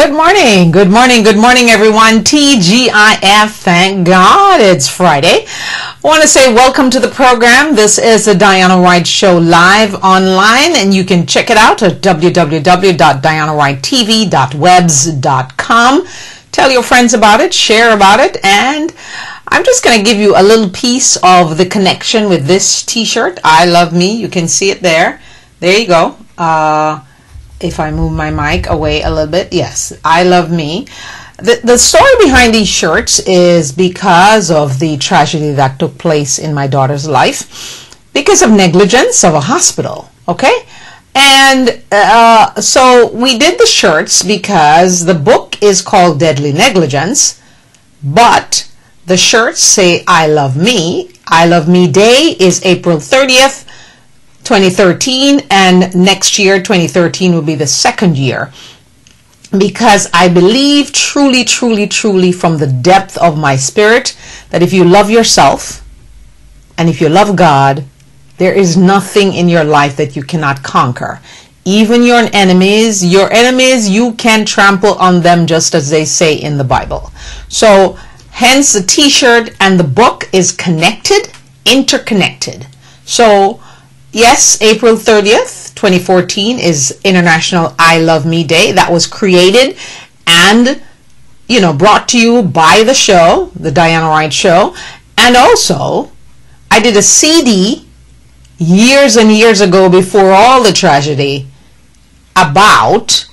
Good morning, good morning, good morning, everyone. TGIF, thank God it's Friday. I want to say welcome to the program. This is the Diana Wright Show live online, and you can check it out at www.dianawrighttv.webs.com. Tell your friends about it, share about it, and I'm just going to give you a little piece of the connection with this t-shirt. I love me. You can see it there. There you go. If I move my mic away a little bit, yes, I love me. The story behind these shirts is because of the tragedy that took place in my daughter's life because of negligence of a hospital, okay? And so we did the shirts because the book is called Deadly Negligence, but the shirts say I love me. I love me day is April 30th. 2013, and next year 2013 will be the second year, because I believe truly from the depth of my spirit that if you love yourself and if you love God, there is nothing in your life that you cannot conquer. Even your enemies, you can trample on them, just as they say in the Bible. So hence the t-shirt and the book is connected, interconnected. So yes, April 30th, 2014 is International I Love Me Day. That was created and, brought to you by the show, the Diana Wright Show. And also, I did a CD years and years ago before all the tragedy about,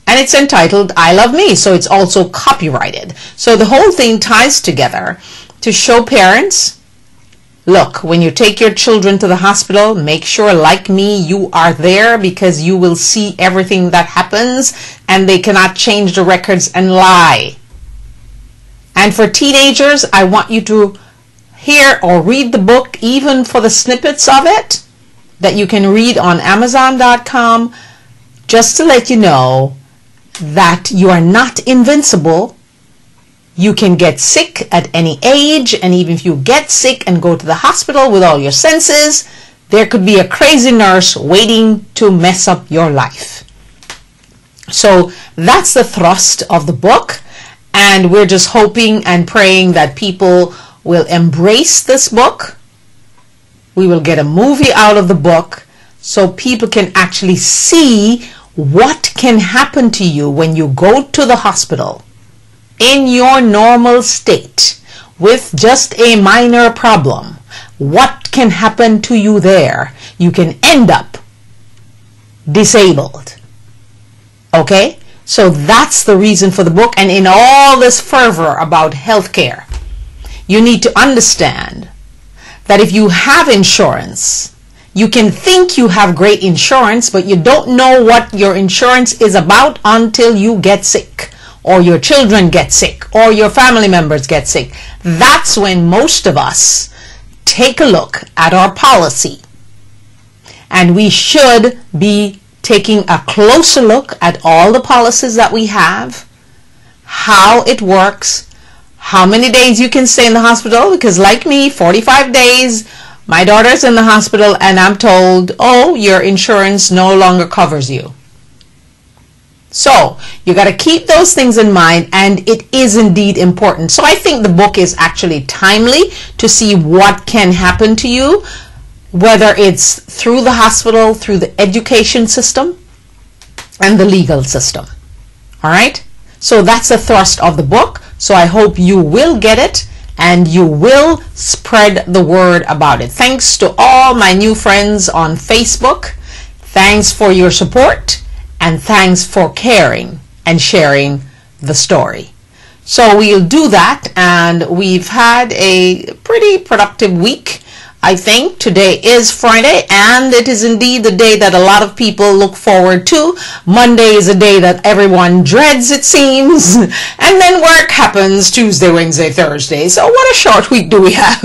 and it's entitled I Love Me. So it's also copyrighted. So the whole thing ties together to show parents, look, when you take your children to the hospital, make sure, like me, you are there, because you will see everything that happens and they cannot change the records and lie. And for teenagers, I want you to hear or read the book, even for the snippets of it that you can read on Amazon.com, just to let you know that you are not invincible. You can get sick at any age, and even if you get sick and go to the hospital with all your senses, there could be a crazy nurse waiting to mess up your life. So that's the thrust of the book, and we're just hoping and praying that people will embrace this book. We will get a movie out of the book so people can actually see what can happen to you when you go to the hospital in your normal state with just a minor problem. What can happen to you there? You can end up disabled. Okay? So that's the reason for the book. And in all this fervor about healthcare, you need to understand that if you have insurance, you can think you have great insurance, but you don't know what your insurance is about until you get sick, or your children get sick, or your family members get sick. That's when most of us take a look at our policy. And we should be taking a closer look at all the policies that we have, how it works, how many days you can stay in the hospital, because like me, 45 days, my daughter's in the hospital and I'm told, oh, your insurance no longer covers you. So you got to keep those things in mind, and it is indeed important. So I think the book is actually timely to see what can happen to you, whether it's through the hospital, through the education system, and the legal system. All right? So that's the thrust of the book. So I hope you will get it and you will spread the word about it. Thanks to all my new friends on Facebook. Thanks for your support. And thanks for caring and sharing the story. So we'll do that, and we've had a pretty productive week. I think today is Friday, and it is indeed the day that a lot of people look forward to. Monday is a day that everyone dreads, it seems. And then work happens Tuesday, Wednesday, Thursday. So what a short week do we have.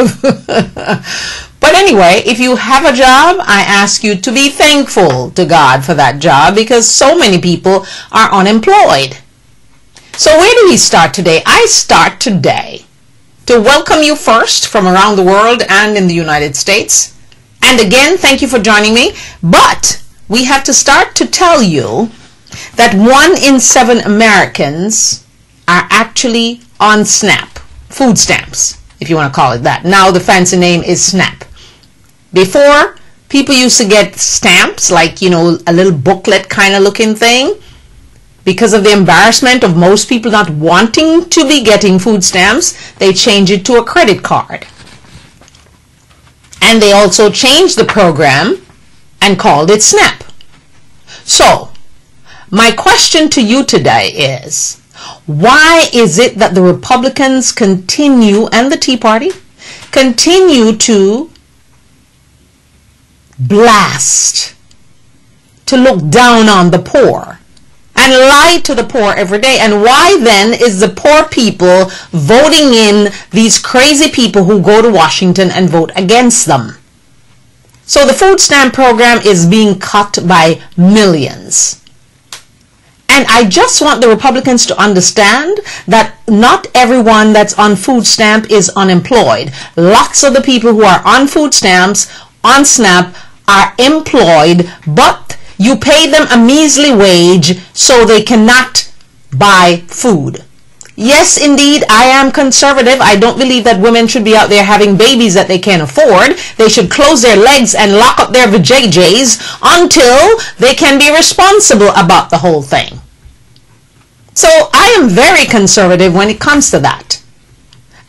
But anyway, if you have a job, I ask you to be thankful to God for that job, because so many people are unemployed. So where do we start today? I start today to welcome you first from around the world and in the United States. And again, thank you for joining me. But we have to start to tell you that 1 in 7 Americans are actually on SNAP, food stamps, if you want to call it that. Now the fancy name is SNAP. Before, people used to get stamps, like, you know, a little booklet kind of looking thing. Because of the embarrassment of most people not wanting to be getting food stamps, they changed it to a credit card. And they also changed the program and called it SNAP. So, my question to you today is, why is it that the Republicans continue, and the Tea Party, continue to blast, to look down on the poor, and lie to the poor every day? And why then is the poor people voting in these crazy people who go to Washington and vote against them? So the food stamp program is being cut by millions. And I just want the Republicans to understand that not everyone that's on food stamp is unemployed. Lots of the people who are on food stamps, on SNAP, are employed, but you pay them a measly wage so they cannot buy food. Yes, indeed, I am conservative. I don't believe that women should be out there having babies that they can't afford. They should close their legs and lock up their vajayjays until they can be responsible about the whole thing. So I am very conservative when it comes to that.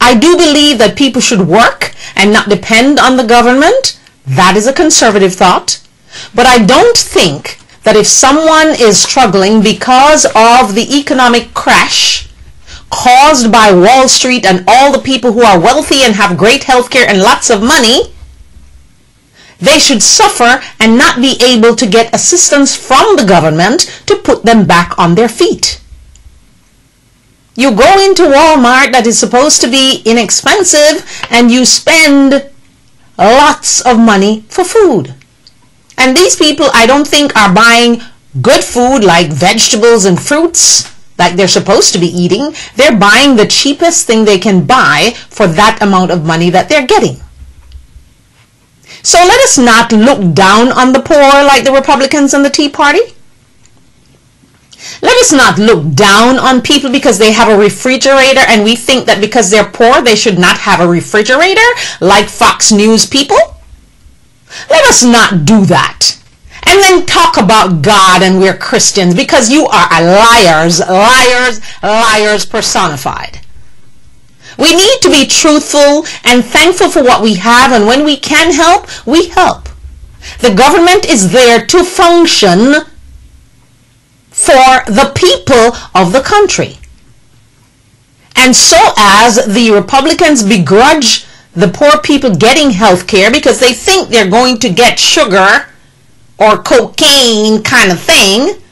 I do believe that people should work and not depend on the government. That is a conservative thought. But I don't think that if someone is struggling because of the economic crash caused by Wall Street and all the people who are wealthy and have great health care and lots of money, they should suffer and not be able to get assistance from the government to put them back on their feet. You go into Walmart that is supposed to be inexpensive and you spend lots of money for food. And these people, I don't think, are buying good food like vegetables and fruits like they're supposed to be eating. They're buying the cheapest thing they can buy for that amount of money that they're getting. So let us not look down on the poor like the Republicans and the Tea Party. Let us not look down on people because they have a refrigerator and we think that because they're poor they should not have a refrigerator like Fox News people. Let us not do that. And then talk about God and we're Christians, because you are liars, liars, liars personified. We need to be truthful and thankful for what we have, and when we can help, we help. The government is there to function for the people of the country. And so as the Republicans begrudge the poor people getting health care because they think they're going to get sugar or cocaine kind of thing,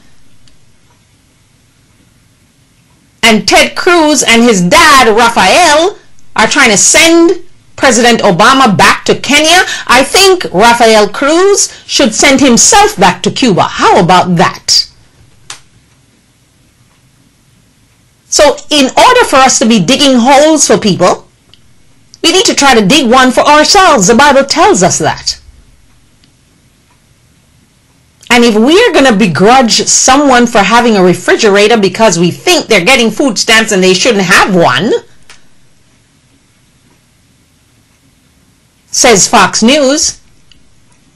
and Ted Cruz and his dad Rafael are trying to send President Obama back to Kenya, I think Rafael Cruz should send himself back to Cuba. How about that? So in order for us to be digging holes for people, we need to try to dig one for ourselves. The Bible tells us that. And if we're going to begrudge someone for having a refrigerator because we think they're getting food stamps and they shouldn't have one, says Fox News,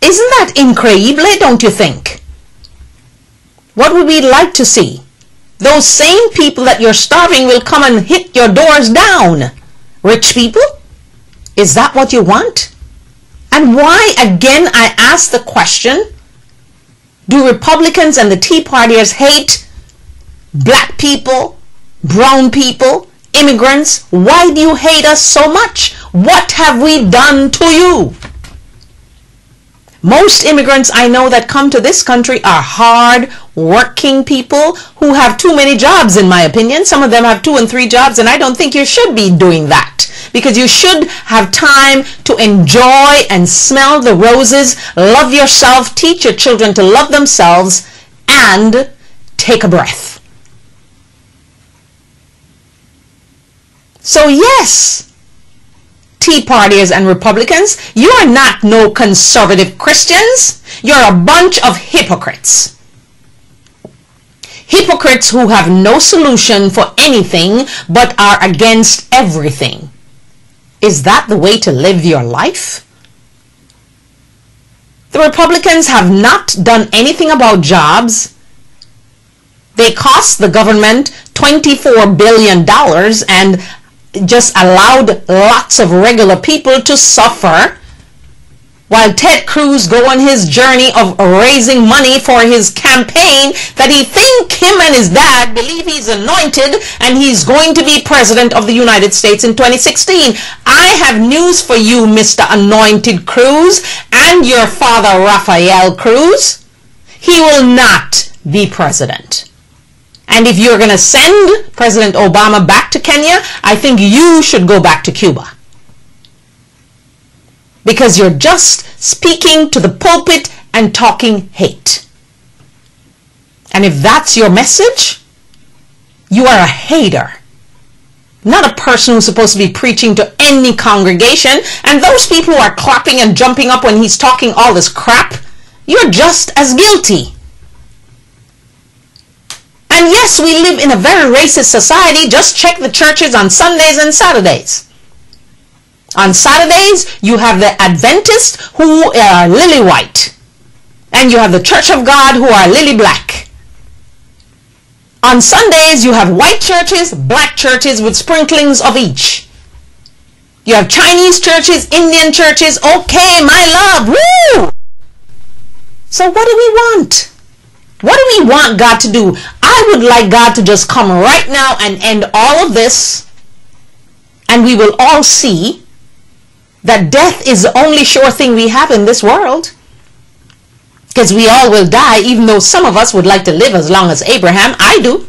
isn't that incredible, don't you think? What would we like to see? Those same people that you're starving will come and hit your doors down. Rich people? Is that what you want? And why, again, I ask the question, do Republicans and the Tea Partiers hate black people, brown people, immigrants? Why do you hate us so much? What have we done to you? Most immigrants I know that come to this country are hard working people who have too many jobs, in my opinion. Some of them have 2 and 3 jobs, and I don't think you should be doing that, because you should have time to enjoy and smell the roses, love yourself, teach your children to love themselves, and take a breath. So yes, Tea Partiers and Republicans, you are not no conservative Christians. You're a bunch of hypocrites. Hypocrites who have no solution for anything but are against everything. Is that the way to live your life? The Republicans have not done anything about jobs. They cost the government $24 billion and just allowed lots of regular people to suffer while Ted Cruz go on his journey of raising money for his campaign that he think him and his dad believe he's anointed and he's going to be president of the United States in 2016. I have news for you, Mr. Anointed Cruz, and your father, Rafael Cruz. He will not be president. And if you're going to send President Obama back to Kenya, I think you should go back to Cuba. Because you're just speaking to the pulpit and talking hate. And if that's your message, you are a hater. Not a person who's supposed to be preaching to any congregation. And those people who are clapping and jumping up when he's talking all this crap, you're just as guilty. And yes, we live in a very racist society. Just check the churches on Sundays and Saturdays. On Saturdays, you have the Adventists who are lily white. And you have the Church of God who are lily black. On Sundays, you have white churches, black churches with sprinklings of each. You have Chinese churches, Indian churches. Okay, my love. Woo! So what do we want? What do we want God to do? I would like God to just come right now and end all of this. And we will all see that death is the only sure thing we have in this world. Because we all will die, even though some of us would like to live as long as Abraham. I do.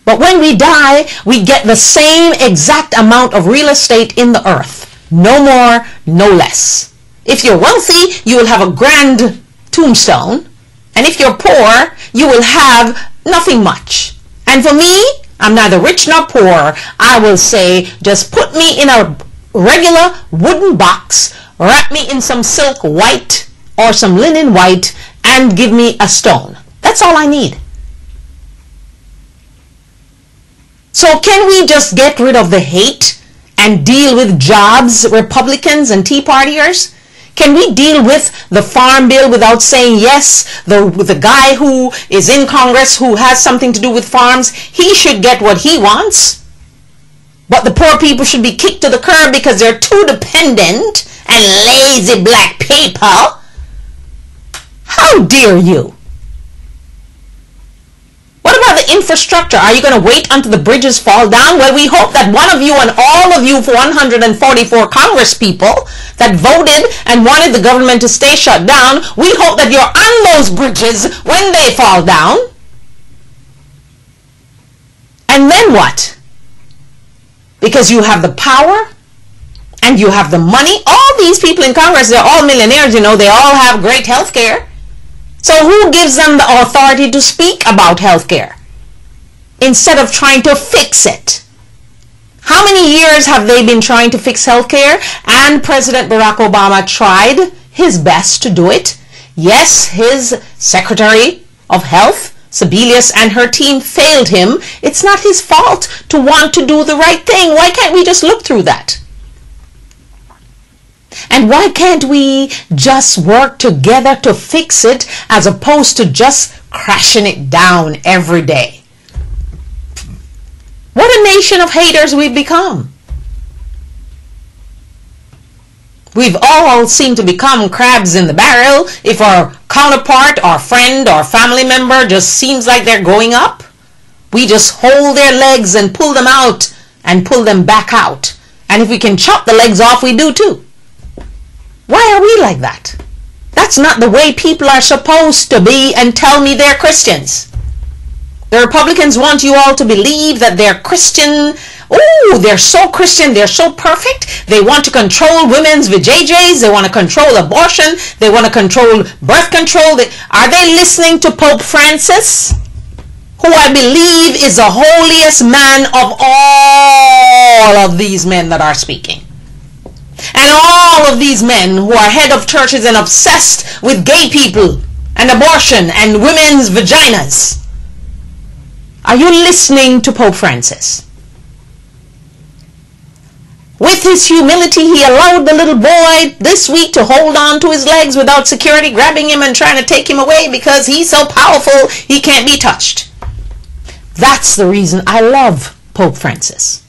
But when we die, we get the same exact amount of real estate in the earth. No more, no less. If you're wealthy, you will have a grand tombstone. And if you're poor, you will have nothing much. And for me, I'm neither rich nor poor. I will say, just put me in a regular wooden box, wrap me in some silk white or some linen white, and give me a stone. That's all I need. So can we just get rid of the hate and deal with jobs, Republicans and Tea Partiers? Can we deal with the farm bill without saying yes? The guy who is in Congress who has something to do with farms, he should get what he wants. But the poor people should be kicked to the curb because they're too dependent and lazy black people. How dare you? What about the infrastructure? Are you going to wait until the bridges fall down? Well, we hope that one of you and all of you 144 Congress people that voted and wanted the government to stay shut down, we hope that you're on those bridges when they fall down. And then what? Because you have the power and you have the money. All these people in Congress, they're all millionaires, you know, they all have great health care. So who gives them the authority to speak about health care instead of trying to fix it? How many years have they been trying to fix health care? And President Barack Obama tried his best to do it. Yes, his Secretary of Health, Sebelius, and her team failed him. It's not his fault to want to do the right thing. Why can't we just look through that? And why can't we just work together to fix it as opposed to just crashing it down every day? What a nation of haters we've become. We've all seemed to become crabs in the barrel. If our counterpart, our friend, or family member just seems like they're going up, we just hold their legs and pull them out and pull them back out. And if we can chop the legs off, we do too. Why are we like that? That's not the way people are supposed to be, and tell me they're Christians. The Republicans want you all to believe that they're Christian. Oh, they're so Christian, they're so perfect. They want to control women's vajayjays. They want to control abortion. They want to control birth control. Are they listening to Pope Francis, who I believe is the holiest man of all of these men that are speaking? And all of these men who are head of churches and obsessed with gay people and abortion and women's vaginas. Are you listening to Pope Francis? With his humility, he allowed the little boy this week to hold on to his legs without security grabbing him and trying to take him away because he's so powerful he can't be touched. That's the reason I love Pope Francis.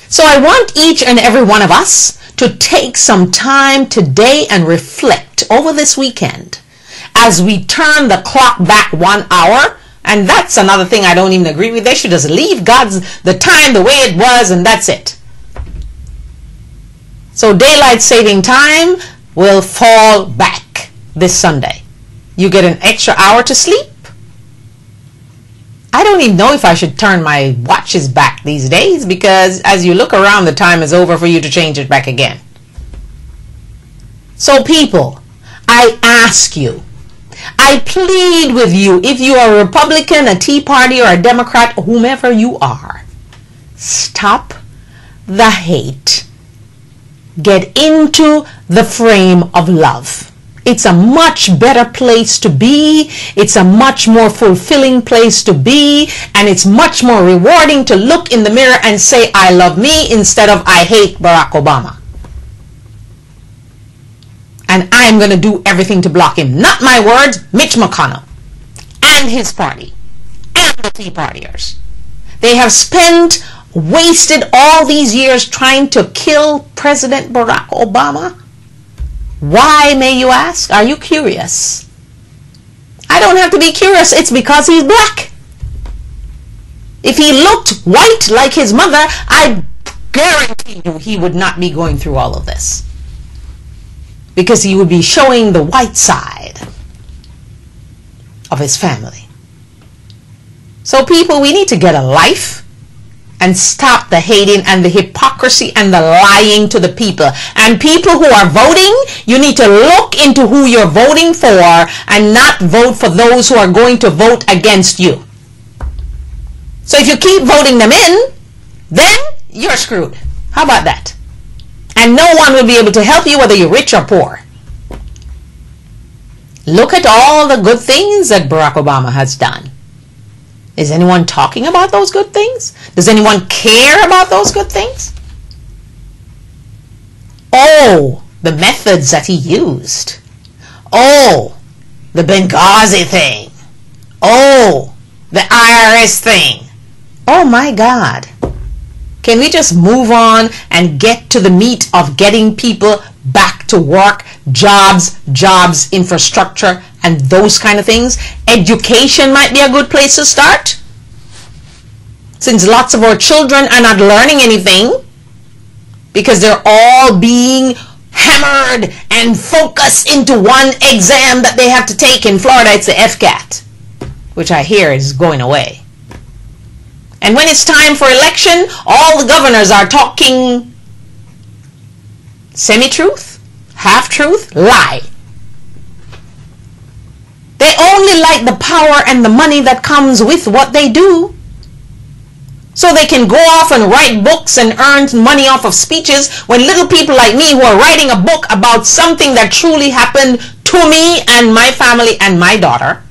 So I want each and every one of us to take some time today and reflect over this weekend as we turn the clock back 1 hour. And that's another thing I don't even agree with. They should just leave the time the way it was, and that's it. So daylight saving time will fall back this Sunday. You get an extra hour to sleep. I don't even know if I should turn my watches back these days, because as you look around, the time is over for you to change it back again. So people, I ask you, I plead with you, if you are a Republican, a Tea Party, or a Democrat, whomever you are, stop the hate. Get into the frame of love. It's a much better place to be. It's a much more fulfilling place to be. And it's much more rewarding to look in the mirror and say, I love me, instead of I hate Barack Obama. And I'm going to do everything to block him. Not my words, Mitch McConnell and his party and the Tea Partiers. They have wasted all these years trying to kill President Barack Obama. Why, may you ask? Are you curious? I don't have to be curious. It's because he's black. If he looked white like his mother, I guarantee you he would not be going through all of this. Because he would be showing the white side of his family. So people, we need to get a life and stop the hating and the hypocrisy and the lying to the people. And people who are voting, you need to look into who you're voting for and not vote for those who are going to vote against you. So if you keep voting them in, then you're screwed. How about that? And no one will be able to help you whether you're rich or poor. Look at all the good things that Barack Obama has done. Is anyone talking about those good things? Does anyone care about those good things? Oh, the methods that he used. Oh, the Benghazi thing. Oh, the IRS thing. Oh my God. Can we just move on and get to the meat of getting people back to work, jobs, infrastructure, and those kind of things? Education might be a good place to start, since lots of our children are not learning anything because they're all being hammered and focused into one exam that they have to take. In Florida, it's the FCAT, which I hear is going away. And when it's time for election, all the governors are talking semi-truth, half-truth, lie. They only like the power and the money that comes with what they do. So they can go off and write books and earn money off of speeches, when little people like me who are writing a book about something that truly happened to me and my family and my daughter,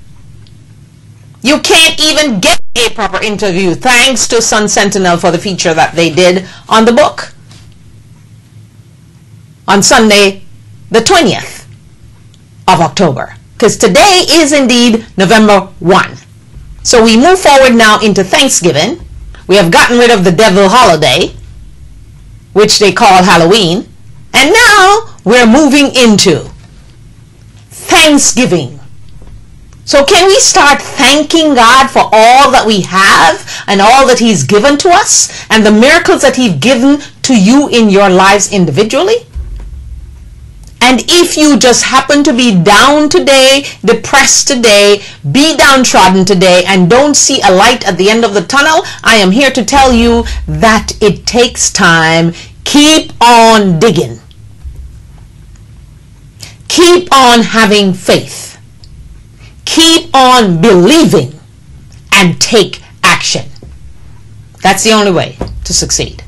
you can't even get a proper interview, thanks to Sun Sentinel for the feature that they did on the book on Sunday the 20th of October, because today is indeed November 1. So we move forward now into Thanksgiving. We have gotten rid of the devil holiday, which they call Halloween, and now we're moving into Thanksgiving. So can we start thanking God for all that we have and all that He's given to us and the miracles that He's given to you in your lives individually? And if you just happen to be down today, depressed today, be downtrodden today, and don't see a light at the end of the tunnel, I am here to tell you that it takes time. Keep on digging. Keep on having faith. Keep on believing and take action. That's the only way to succeed.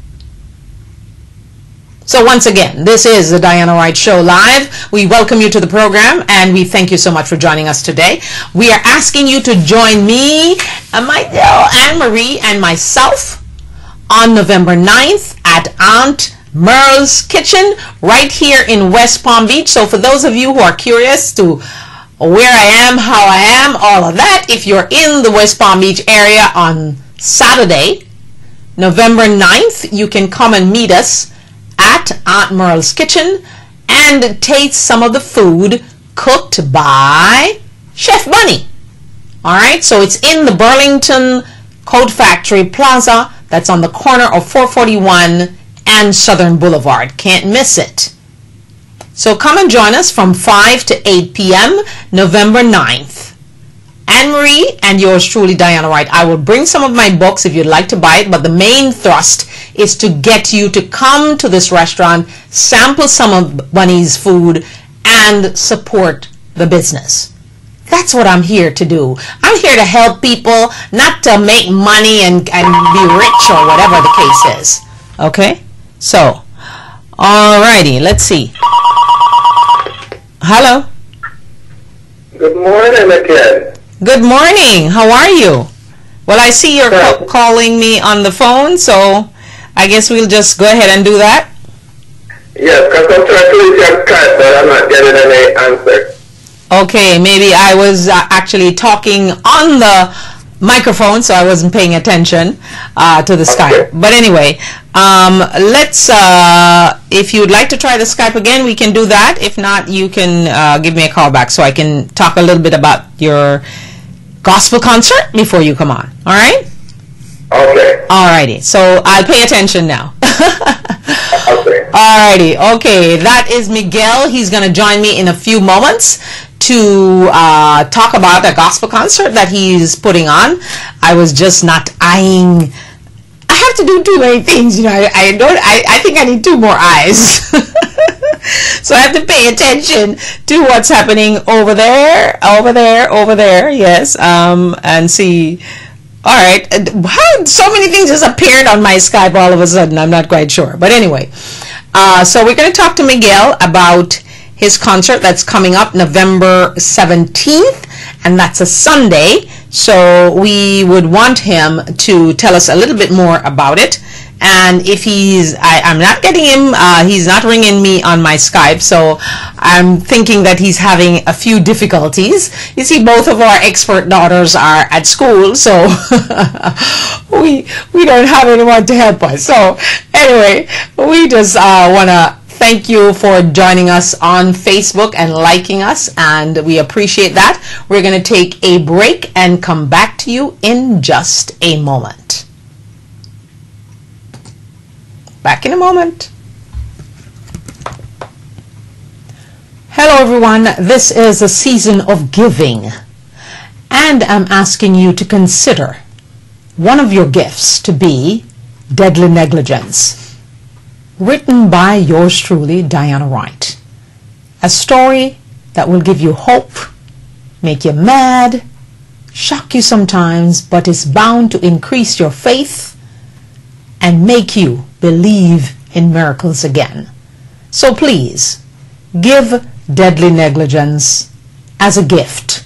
So once again, this is the Diana Wright Show Live. We welcome you to the program, and we thank you so much for joining us today. We are asking you to join me, Anne Marie, and myself on November 9th at Aunt Merle's Kitchen right here in West Palm Beach. So for those of you who are curious to where I am, how I am, all of that, if you're in the West Palm Beach area on Saturday, November 9th, you can come and meet us at Aunt Merle's Kitchen and taste some of the food cooked by Chef Bunny. All right, so it's in the Burlington Coat Factory Plaza. That's on the corner of 441 and Southern Boulevard. Can't miss it. So come and join us from 5 to 8 p.m. November 9th. Anne-Marie and yours truly, Diana Wright. I will bring some of my books if you'd like to buy it, but the main thrust is to get you to come to this restaurant, sample some of Bunny's food, and support the business. That's what I'm here to do. I'm here to help people, not to make money and be rich or whatever the case is. Okay? So, alrighty, let's see. Hello? Good morning again. Good morning. How are you? Well, I see you're calling me on the phone, so I guess we'll just go ahead and do that. Yes, because I'm trying to reach your Skype, but I'm not getting any answer. Okay, maybe I was actually talking on the microphone, so I wasn't paying attention to the Skype. But anyway, let's, if you'd like to try the Skype again, we can do that. If not, you can give me a call back so I can talk a little bit about your gospel concert before you come on. All right? Okay. All righty. So I'll pay attention now. Okay. All righty. Okay, that is Miguel. He's going to join me in a few moments to talk about a gospel concert that he's putting on. I was just not eyeing. I have to do too many things, you know. I think I need 2 more eyes. So I have to pay attention to what's happening over there, yes, and see. All right, how so many things just appeared on my Skype all of a sudden? I'm not quite sure, but anyway. So we're going to talk to Miguel about his concert that's coming up November 17th, and that's a Sunday. So we would want him to tell us a little bit more about it. And if I'm not getting him, he's not ringing me on my Skype, so I'm thinking that he's having a few difficulties. You see, both of our expert daughters are at school, so we don't have anyone to help us. So anyway, we just want to thank you for joining us on Facebook and liking us, and we appreciate that. We're going to take a break and come back to you in just a moment. Back in a moment. Hello everyone, this is a season of giving, and I'm asking you to consider one of your gifts to be Deadly Negligence, written by yours truly, Diana Wright. A story that will give you hope, make you mad, shock you sometimes, but is bound to increase your faith and make you believe in miracles again. So please, give Deadly Negligence as a gift,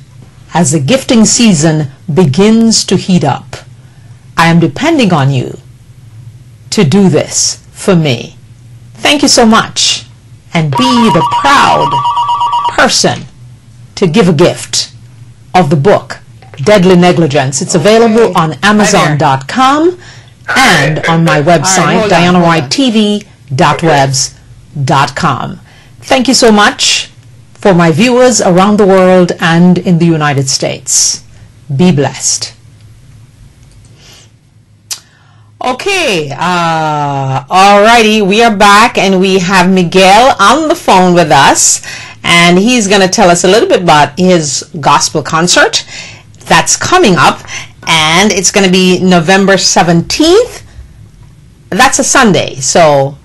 as the gifting season begins to heat up. I am depending on you to do this for me. Thank you so much, and be the proud person to give a gift of the book Deadly Negligence. It's available on Amazon.com and on my website, DianaWrightTV.webs.com. Thank you so much for my viewers around the world and in the United States. Be blessed. Okay, alrighty, we are back, and we have Miguel on the phone with us, and he's going to tell us a little bit about his gospel concert that's coming up, and it's going to be November 17th. That's a Sunday, so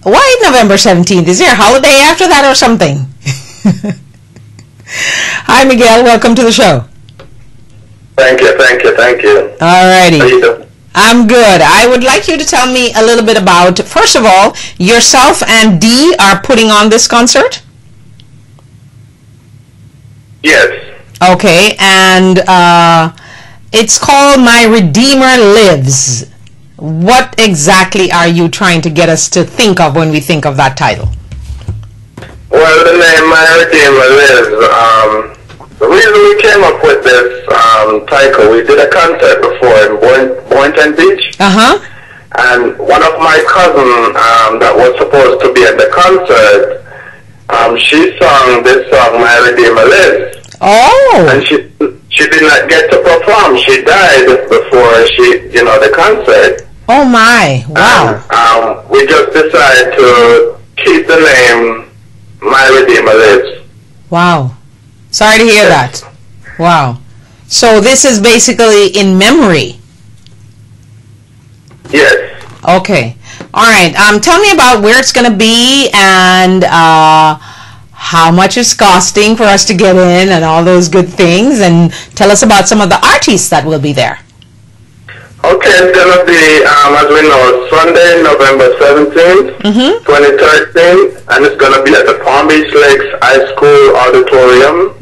why November 17th? Is there a holiday after that or something? Hi, Miguel. Welcome to the show. Thank you. All righty. How you doing? I'm good. I would like you to tell me a little bit about, first of all, yourself and Dee are putting on this concert? Yes. Okay, and it's called My Redeemer Lives. What exactly are you trying to get us to think of when we think of that title? Well, the name My Redeemer Lives, the reason we came up with this title, we did a concert before in Boynton Beach. Uh-huh. And one of my cousins that was supposed to be at the concert, she sang this song, My Redeemer Lives. Oh. And she did not get to perform. She died before the concert. Oh my, wow. And, we just decided to keep the name My Redeemer Lives. Wow. Sorry to hear that. Wow. So this is basically in memory. Yes. Okay. All right. Tell me about where it's going to be and how much it's costing for us to get in and all those good things, and tell us about some of the artists that will be there. Okay, it's going to be, as we know, Sunday, November 17th, 2013, and it's going to be at the Palm Beach Lakes High School Auditorium,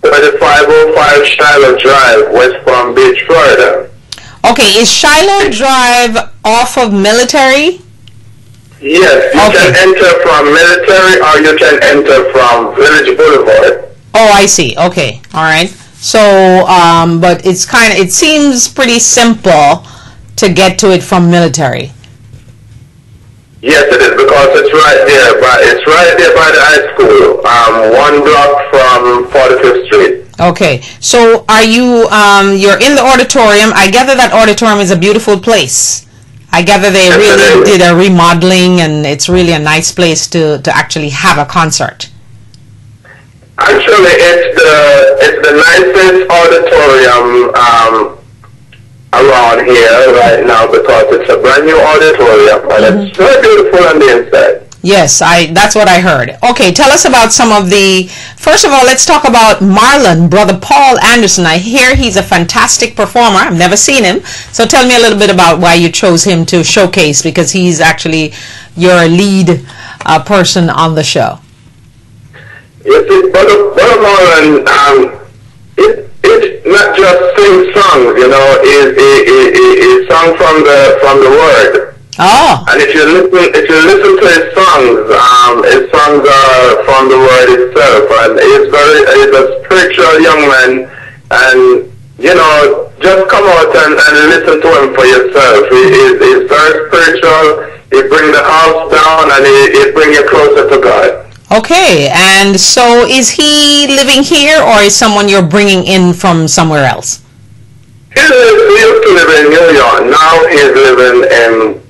3505 Shiloh Drive, West Palm Beach, Florida. Okay, is Shiloh Drive off of Military? Yes, you can enter from Military or you can enter from Village Boulevard. Oh, I see. Okay, all right. So, but it seems pretty simple to get to it from Military. Yes, it is, because it's right there, by the high school, 1 block from 45th Street. Okay, so are you, you're in the auditorium. I gather that auditorium is a beautiful place. I gather they really did a remodeling, and it's really a nice place to actually have a concert. Actually, it's the nicest auditorium around here right now, because it's a brand new auditorium, and it's very beautiful on the inside. Yes, that's what I heard. Okay, tell us about some of the, first of all, let's talk about Marlon, Brother Paul Anderson. I hear he's a fantastic performer. I've never seen him. So tell me a little bit about why you chose him to showcase, because he's actually your lead person on the show. You see, Brother Marlon, it's not just sing songs, it's sung from the word. Oh. And if you listen to his songs are from the word itself, and he's a spiritual young man, and just come out and listen to him for yourself. He's very spiritual. He brings the house down, and he brings you closer to God. Okay, and so is he living here, or is someone you're bringing in from somewhere else? He used to live in New York. Now he's living in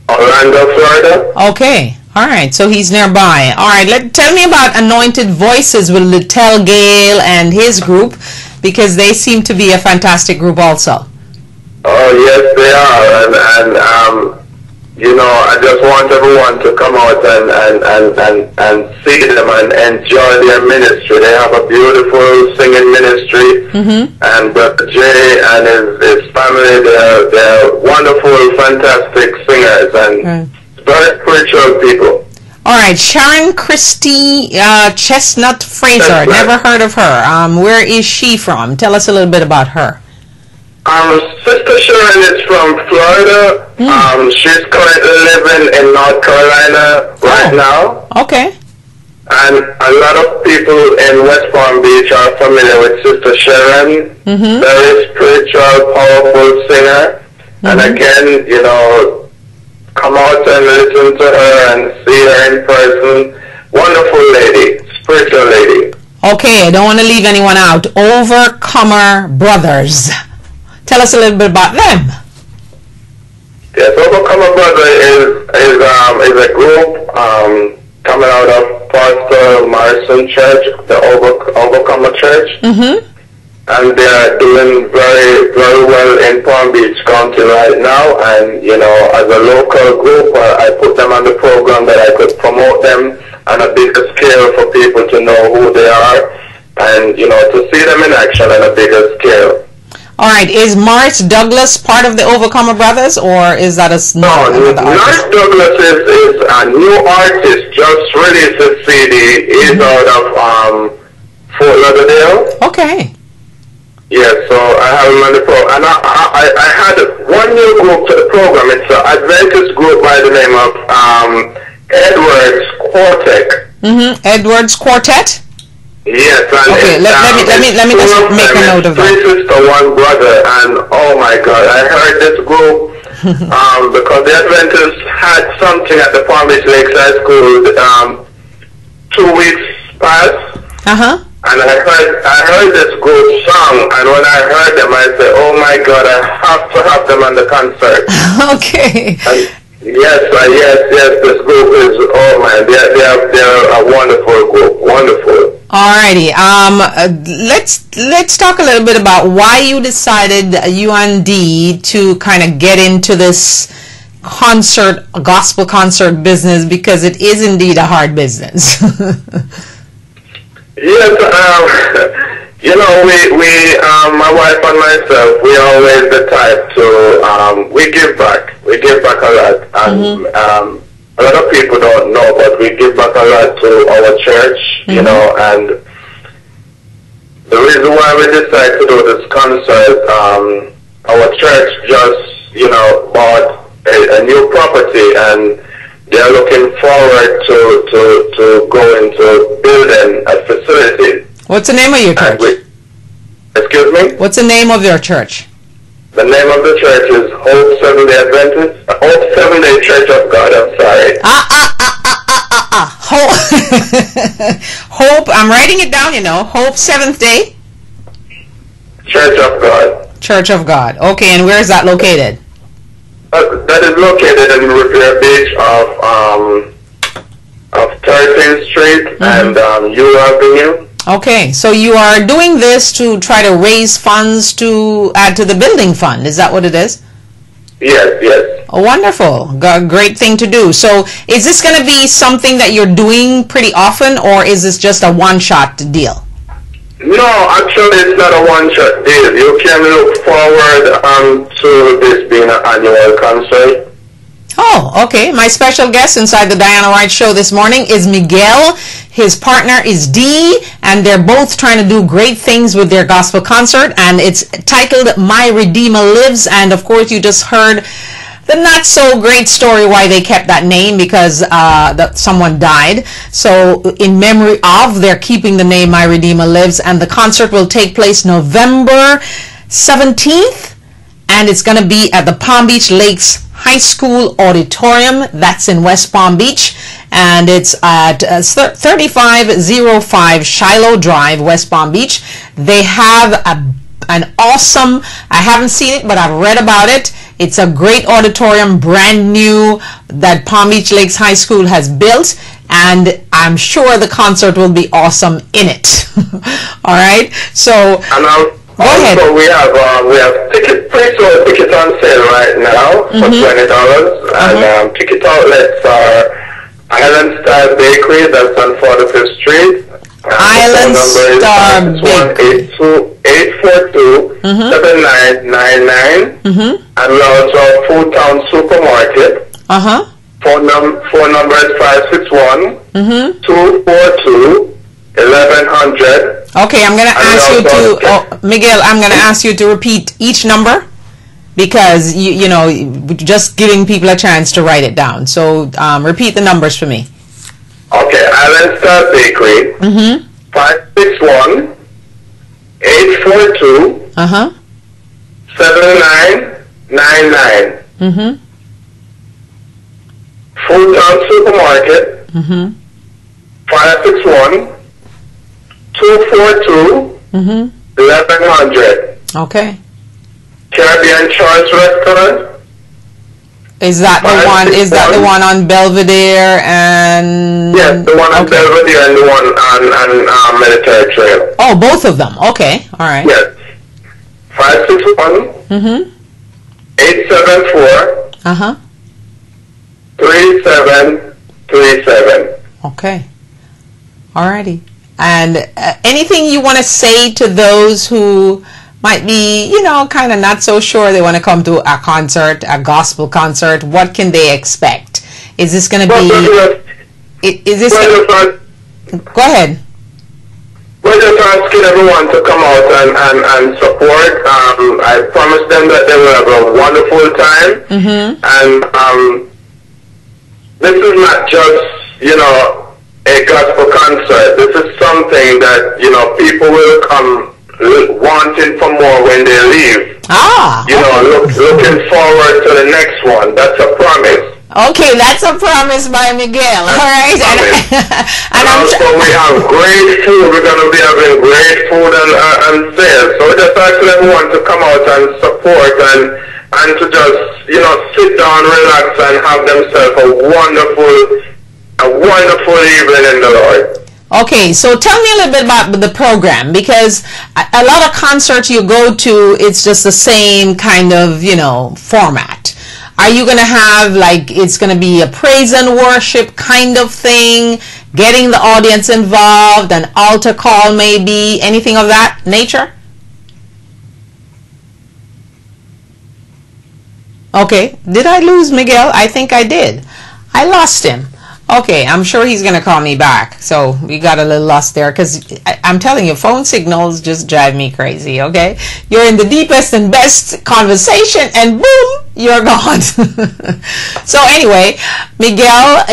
Orlando, Florida. Okay, all right, so he's nearby. All right, tell me about Anointed Voices with Littell Gale and his group, because they seem to be a fantastic group also. Oh, yes, they are, and I just want everyone to come out and see them and enjoy their ministry. They have a beautiful singing ministry, and Brother Jay and his family, they're wonderful, fantastic singers, and very spiritual people. All right, Sharon Christy Chestnut Fraser. Never heard of her. Where is she from? Tell us a little bit about her. Sister Sharon is from Florida. She's currently living in North Carolina right now. Okay. And a lot of people in West Palm Beach are familiar with Sister Sharon. Very spiritual, powerful singer. And again, come out and listen to her and see her in person. Wonderful lady, spiritual lady. Okay, I don't want to leave anyone out. Overcomer Brothers. Tell us a little bit about them. Yes, Overcomer Brothers is a group coming out of Pastor Morrison Church, the Overcomer Church. And they are doing very, very well in Palm Beach County right now. And, as a local group, I put them on the program that I could promote them on a bigger scale for people to know who they are and, to see them in action on a bigger scale. All right. Is Morris Douglas part of the Overcomer Brothers, or is that No, Morris Douglas is a new artist, just released a CD. He's out of Fort Lauderdale. Okay. Yes, so I have him on the program. And I had one new group to the program. It's an Adventist group by the name of Edwards Quartet. Edwards Quartet? Yes, and okay, let me just make a note of that. 3 sisters, 1 brother, and oh my God, I heard this group because the Adventists had something at the Palm Beach Lakeside School 2 weeks past. And I heard this group song, and when I heard them, I said, "Oh my God, I have to have them on the concert." Okay. And yes, this group is, oh man, they're a wonderful group, wonderful. Alrighty. Let's talk a little bit about why you decided, you and Dee, to kind of get into this gospel concert business, because it is indeed a hard business. Yes, you know, we my wife and myself, we always the type to, we give back a lot, and a lot of people don't know, but we give back a lot to our church, you know, and the reason why we decided to do this concert, our church just, you know, bought a new property, and they're looking forward to go into building a facility. What's the name of your church? Excuse me? What's the name of your church? The name of the church is Hope Seventh-day Adventist. Hope Seventh-day Church of God, I'm sorry. Hope, I'm writing it down, you know. Hope Seventh-day? Church of God. Church of God. Okay, and where is that located? That is located in Revere Beach of 13th Street and U Avenue. Okay, so you are doing this to try to raise funds to add to the building fund. Is that what it is? Yes. Oh, wonderful. Great thing to do. So is this going to be something that you're doing pretty often, or is this just a one-shot deal? No, actually it's not a one-shot deal. You can look forward to this being an annual concert. Oh, okay. My special guest inside the Diana Wright Show this morning is Miguel. His partner is Dee, and they're both trying to do great things with their gospel concert, and it's titled My Redeemer Lives. And of course, you just heard the not so great story why they kept that name, because someone died. So in memory of, they're keeping the name My Redeemer Lives, and the concert will take place November 17th, and it's going to be at the Palm Beach Lakes High School Auditorium. That's in West Palm Beach, and it's at 3505 Shiloh Drive, West Palm Beach. They have an awesome, I haven't seen it, but I've read about it. It's a great auditorium, brand new, that Palm Beach Lakes High School has built, and I'm sure the concert will be awesome in it. All right, so go ahead. Also, we have pre-sold tickets on sale right now for $20, and ticket outlets are Island Star Bakery, that's on 45th Street. Island Star Bakery. 842-7999. And we also have Food Town Supermarket. Phone number is 561-242-1100. Okay, I'm going to ask you to, Miguel, I'm going to ask you to repeat each number, because, you know, just giving people a chance to write it down. So repeat the numbers for me. Okay, Island Star Bakery, 561-842-7999. Food Town Supermarket, 561-242-1100. Okay. Caribbean Choice Restaurant. Is that the one? Is that the one on Belvedere and? Yes, the one on Belvedere and the one on Military Trail. Oh, both of them. Okay, all right. Yes. 561-874. 3737. Okay. Alrighty. And anything you want to say to those who might be, kind of not so sure they want to come to a concert, a gospel concert, what can they expect? Is this going to be... Is this... Go ahead. We're just asking everyone to come out and support. I promised them that they will have a wonderful time. And this is not just, a gospel concert. This is something that, people will come wanting for more when they leave. Looking forward to the next one. That's a promise. Okay, that's a promise by Miguel. All right. And also we have great food. We're going to be having great food and sales. So we just ask everyone to come out and support and to just, sit down, relax, and have themselves a wonderful evening in the Lord. Okay, so tell me a little bit about the program, because a lot of concerts you go to, it's just the same kind of, format. Are you going to have, it's going to be a praise and worship kind of thing, getting the audience involved, an altar call maybe, anything of that nature? Okay, did I lose Miguel? I think I did. I lost him. Okay, I'm sure he's going to call me back. So we got a little lost there, because I'm telling you, phone signals just drive me crazy, okay? You're in the deepest and best conversation and boom, you're gone. So anyway, Miguel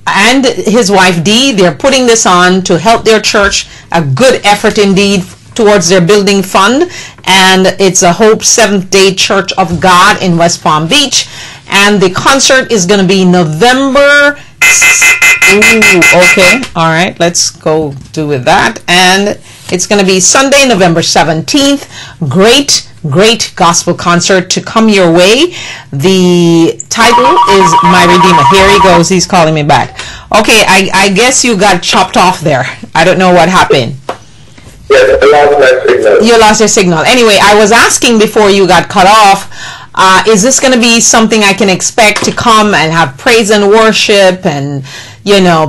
and his wife Dee, they're putting this on to help their church, a good effort indeed towards their building fund. And it's a Hope Seventh-day Church of God in West Palm Beach. And the concert is going to be November... okay, all right, let's go do with that. And it's going to be Sunday, November 17th. Great gospel concert to come your way. The title is My Redeemer. Here he goes, he's calling me back. Okay, I guess you got chopped off there. I don't know what happened. Yes, I lost my signal. You lost your signal. Anyway, I was asking before you got cut off, is this going to be something I can expect to come and have praise and worship and,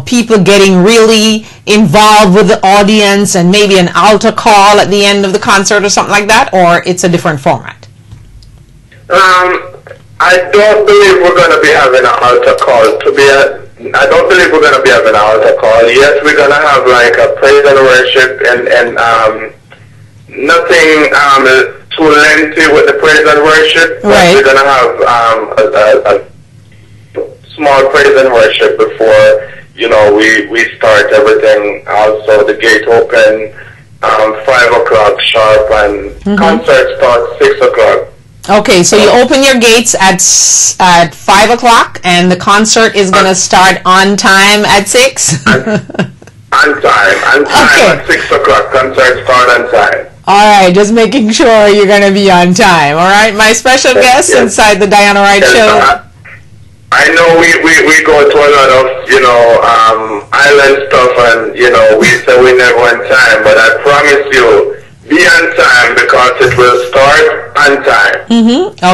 people getting really involved with the audience and maybe an altar call at the end of the concert or something like that, or it's a different format? I don't believe we're going to be having an altar call. I don't believe we're going to be having an altar call. Yes, we're going to have like a praise and worship and nothing too lengthy with the praise and worship. Right. We're going to have a small praise and worship before, we start everything. Also, the gate open 5 o'clock sharp, and concert starts 6 o'clock. Okay, so you open your gates at 5 o'clock, and the concert is going to start on time at 6? On time okay. At 6 o'clock, concert start on time. All right, just making sure you're going to be on time. All right, my special guest inside the Diana Wright Show. I know we go to a lot of, island stuff, and, we say we never on time, but I promise you, be on time, because it will start on time.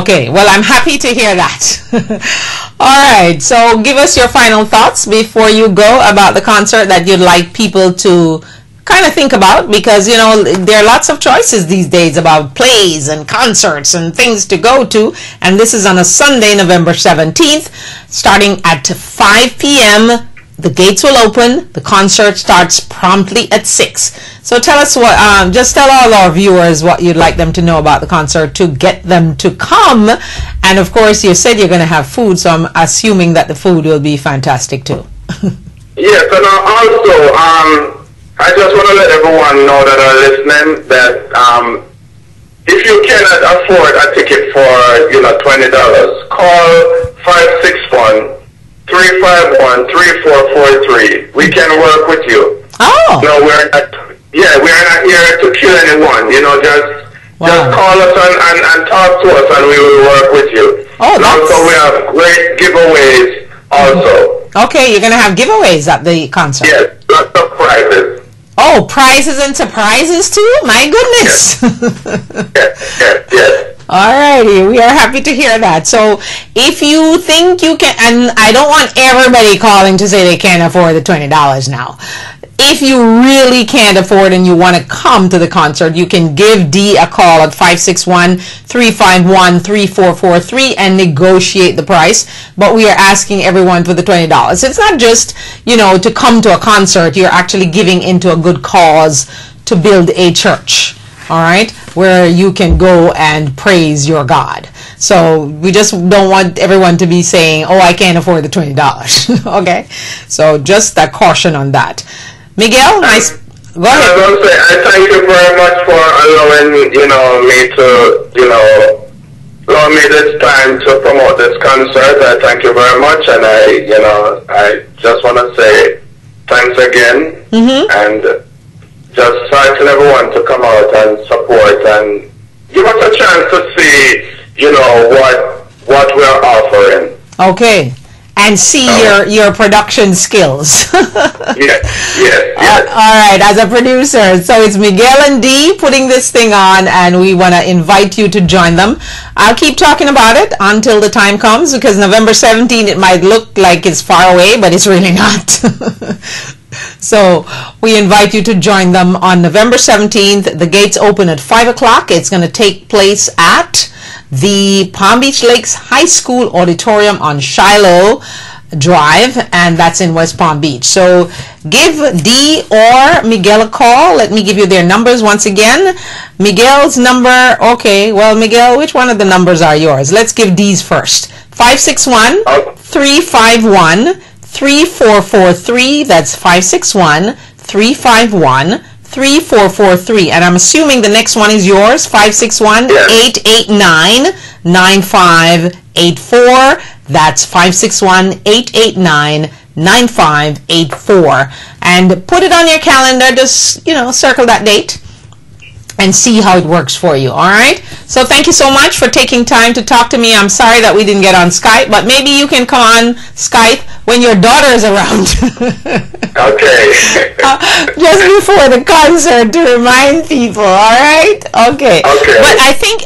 Okay, well, I'm happy to hear that. All right, so give us your final thoughts before you go about the concert that you'd like people to kind of think about, because there are lots of choices these days about plays and concerts and things to go to, and this is on a Sunday, November 17th, starting at 5 p.m. The gates will open. The concert starts promptly at 6. So tell us just tell all our viewers what you'd like them to know about the concert to get them to come. And of course, you said you're going to have food, so I'm assuming that the food will be fantastic too. Yes, and also, I just want to let everyone know that are listening that if you cannot afford a ticket for $20, call 561-351-3443. We can work with you. Oh. No, we're not here to kill anyone. Just call us and talk to us, and we will work with you. Oh, and also we have great giveaways also. Okay, you're going to have giveaways at the concert. Yes, lots of prizes. Oh, prizes and surprises too? My goodness. Yes. All righty, we are happy to hear that. So if you think you can, and I don't want everybody calling to say they can't afford the $20 now. if you really can't afford and you want to come to the concert, you can give Dee a call at 561-351-3443 and negotiate the price. But we are asking everyone for the $20. It's not just, to come to a concert. You're actually giving into a good cause to build a church, all right, where you can go and praise your God. So we just don't want everyone to be saying, oh, I can't afford the $20. Okay, so just a caution on that. Miguel, nice. Go ahead. I thank you very much for allowing me to allow me this time to promote this concert. I thank you very much, and I just want to say thanks again, and just asking everyone to come out and support and give us a chance to see, what we're offering. Okay. And see your production skills. Yes. All right, as a producer, so it's Miguel and Dee putting this thing on, and we want to invite you to join them. I'll keep talking about it until the time comes, because November 17th, it might look like it's far away, but it's really not. So we invite you to join them on November 17th. The gates open at 5 o'clock. It's going to take place at the Palm Beach Lakes High School Auditorium on Shiloh Drive, and that's in West Palm Beach. So give Dee or Miguel a call. Let me give you their numbers once again. Miguel's number, okay, well, Miguel, which one of the numbers are yours? Let's give Dee's first. 561-351-3443. That's 561-351-3443, and I'm assuming the next one is yours, 561-889-9584. That's 561-889-9584, and put it on your calendar. Just circle that date and see how it works for you. All right, so thank you so much for taking time to talk to me. I'm sorry that we didn't get on Skype, but maybe you can come on Skype when your daughter is around. Okay. Just before the concert to remind people. All right. Okay. But I think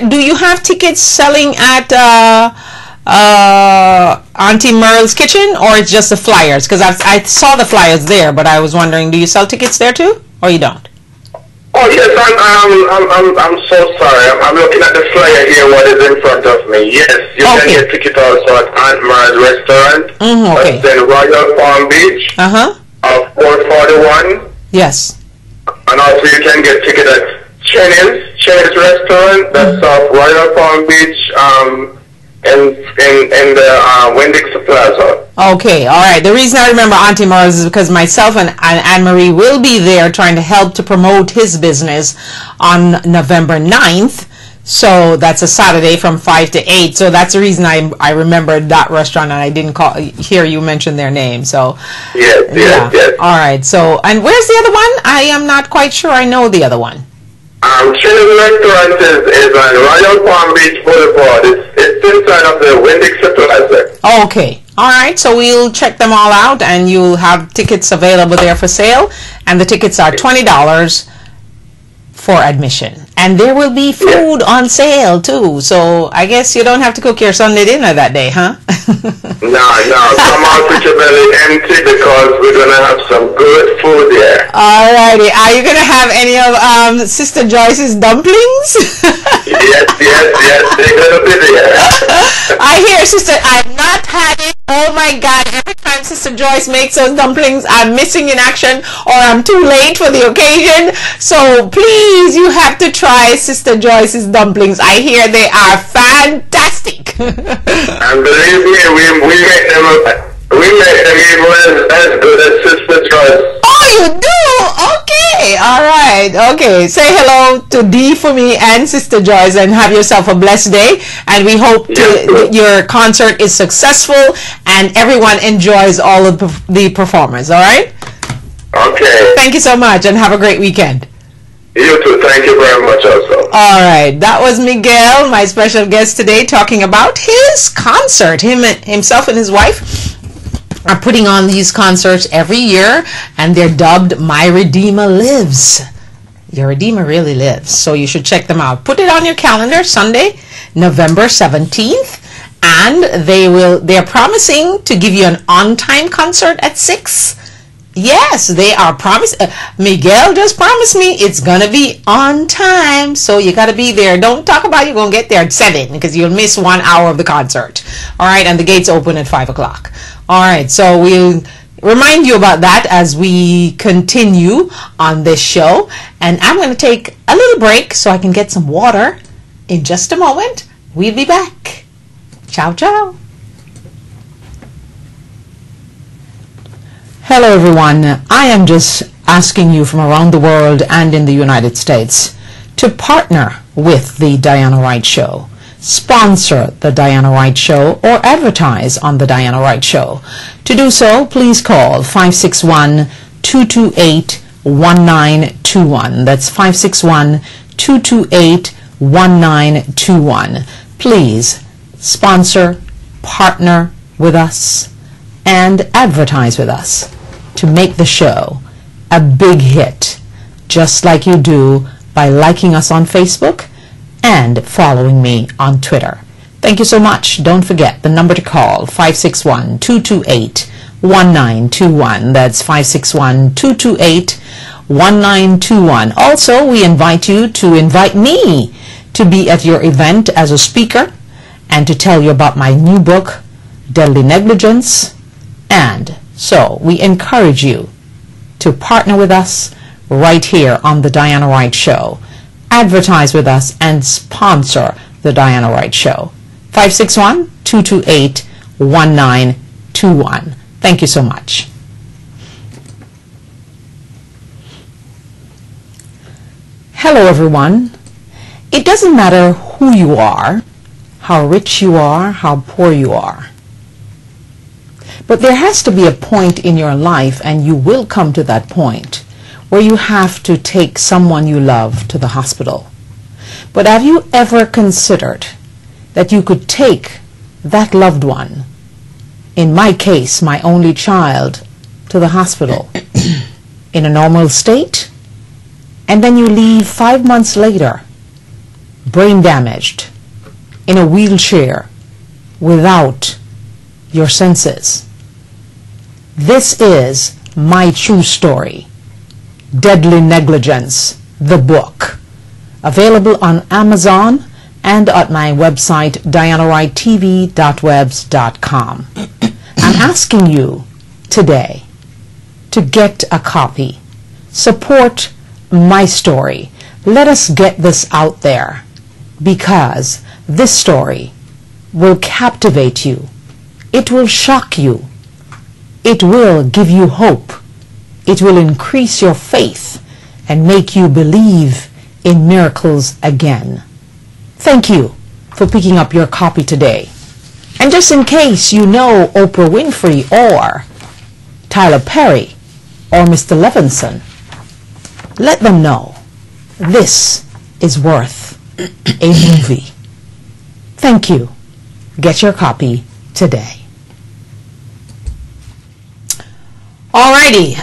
do you have tickets selling at Auntie Merle's Kitchen, or it's just the flyers? Because I saw the flyers there, but I was wondering, do you sell tickets there too, or you don't? Oh yes, I'm so sorry. I'm looking at the flyer here. What is in front of me? Yes, you can get ticket also at Aunt Merle's restaurant. Okay. That's in Royal Palm Beach. 441. Yes. And also you can get ticket at Cheney's restaurant. That's off Royal Palm Beach. In the Winn-Dixie Plaza. Okay, all right. The reason I remember Auntie Merle's is because myself and Anne-Marie will be there trying to help to promote his business on November 9th. So that's a Saturday from 5 to 8. So that's the reason I remembered that restaurant, and I didn't hear you mention their name. So yes. All right. So, and where's the other one? I am not quite sure I know the other one. Cheney's restaurant is on Royal Palm Beach Boulevard. It's inside of the Winn-Dixie Plaza. Okay. All right. So we'll check them all out, and you'll have tickets available there for sale. And the tickets are $20 for admission. And there will be food on sale too. So I guess you don't have to cook your Sunday dinner that day, huh? No. Come out with your belly empty, because we're going to have some good food there. All righty. Are you going to have any of Sister Joyce's dumplings? Yes. They're going to be there. I hear, Sister, I've not had it. Oh my God. Every time Sister Joyce makes those dumplings, I'm missing in action, or I'm too late for the occasion. So please, you have to try Sister Joyce's dumplings. I hear they are fantastic. And believe me, we make them even as good as Sister Joyce. Oh, you do? Okay. All right. Okay. Say hello to Dee for me and Sister Joyce, and have yourself a blessed day. And we hope your concert is successful and everyone enjoys all of the performers. All right? Okay. Thank you so much, and have a great weekend. You too. Thank you very much also. All right. That was Miguel, my special guest today, talking about his concert. Himself and his wife are putting on these concerts every year, and they're dubbed My Redeemer Lives. Your Redeemer really lives. So you should check them out. Put it on your calendar, Sunday, November 17th. And they're promising to give you an on-time concert at 6. Yes, they are promised. Miguel just promised me it's going to be on time. So you got to be there. Don't talk about you're going to get there at 7 because you'll miss 1 hour of the concert. All right. And the gates open at 5 o'clock. All right. So we'll remind you about that as we continue on this show. And I'm going to take a little break so I can get some water. In just a moment, we'll be back. Ciao, ciao. Hello everyone, I am just asking you from around the world and in the United States to partner with the Diana Wright Show, sponsor the Diana Wright Show, or advertise on the Diana Wright Show. To do so, please call 561-228-1921. That's 561-228-1921. Please sponsor, partner with us, and advertise with us to make the show a big hit, just like you do by liking us on Facebook and following me on Twitter. Thank you so much. Don't forget the number to call, 561-228-1921. That's 561-228-1921. Also, we invite you to invite me to be at your event as a speaker and to tell you about my new book, Deadly Negligence. And so we encourage you to partner with us right here on the Diana Wright Show. Advertise with us and sponsor the Diana Wright Show. 561-228-1921. Thank you so much. Hello everyone. It doesn't matter who you are, how rich you are, how poor you are. But there has to be a point in your life, and you will come to that point, where you have to take someone you love to the hospital. But have you ever considered that you could take that loved one, in my case, my only child, to the hospital in a normal state, and then you leave 5 months later, brain damaged, in a wheelchair, without your senses? This is my true story, Deadly Negligence, the book, available on Amazon and at my website, dianawrighttv.webs.com. I'm asking you today to get a copy. Support my story. Let us get this out there, because this story will captivate you. It will shock you. It will give you hope. It will increase your faith and make you believe in miracles again. Thank you for picking up your copy today. And just in case you know Oprah Winfrey or Tyler Perry or Mr. Levinson, let them know this is worth a movie. Thank you. Get your copy today. Alrighty,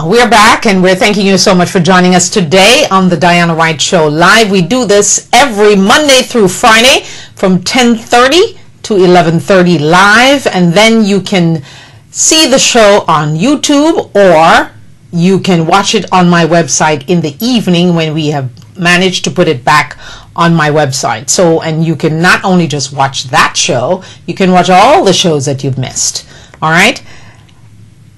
we're back, and we're thanking you so much for joining us today on the Diana Wright Show Live. We do this every Monday through Friday from 10:30 to 11:30 live, and then you can see the show on YouTube, or you can watch it on my website in the evening when we have managed to put it back on my website. So, and you can not only just watch that show, you can watch all the shows that you've missed. All right?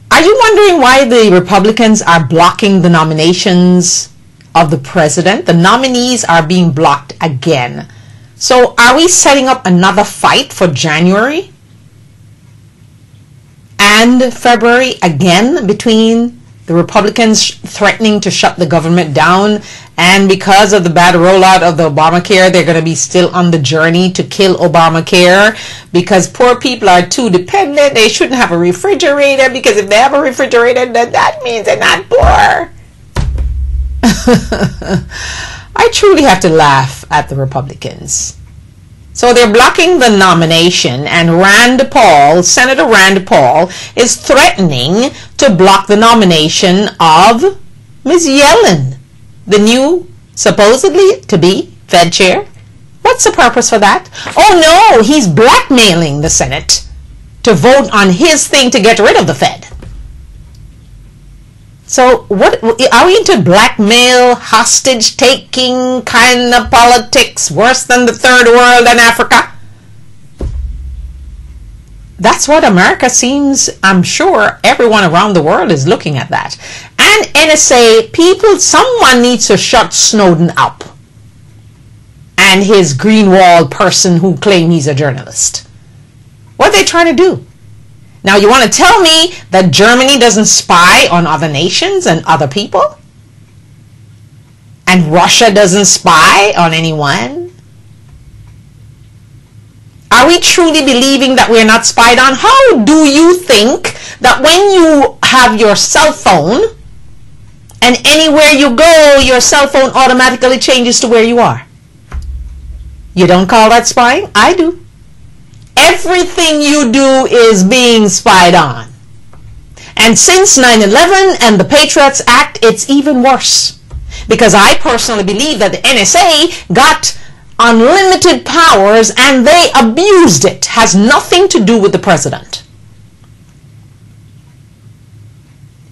Are you wondering why the Republicans are blocking the nominations of the president? The nominees are being blocked again. So are we setting up another fight for January and February again, between the Republicans threatening to shut the government down, and because of the bad rollout of the Obamacare, they're going to be still on the journey to kill Obamacare because poor people are too dependent. They shouldn't have a refrigerator, because if they have a refrigerator, then that means they're not poor. I truly have to laugh at the Republicans. So they're blocking the nomination, and Rand Paul, Senator Rand Paul, is threatening to block the nomination of Ms. Yellen, the new, supposedly to be Fed chair. What's the purpose for that? Oh no, he's blackmailing the Senate to vote on his thing to get rid of the Fed. So what are we into? Blackmail, hostage taking kind of politics, worse than the third world and Africa? That's what America seems, I'm sure everyone around the world is looking at that. And NSA people, someone needs to shut Snowden up and his Greenwald person who claim he's a journalist. What are they trying to do? Now you want to tell me that Germany doesn't spy on other nations and other people? And Russia doesn't spy on anyone? Are we truly believing that we're not spied on? How do you think that when you have your cell phone and anywhere you go, your cell phone automatically changes to where you are? You don't call that spying? I do. Everything you do is being spied on. And since 9/11 and the Patriots Act, it's even worse. Because I personally believe that the NSA got unlimited powers and they abused it. Has nothing to do with the president.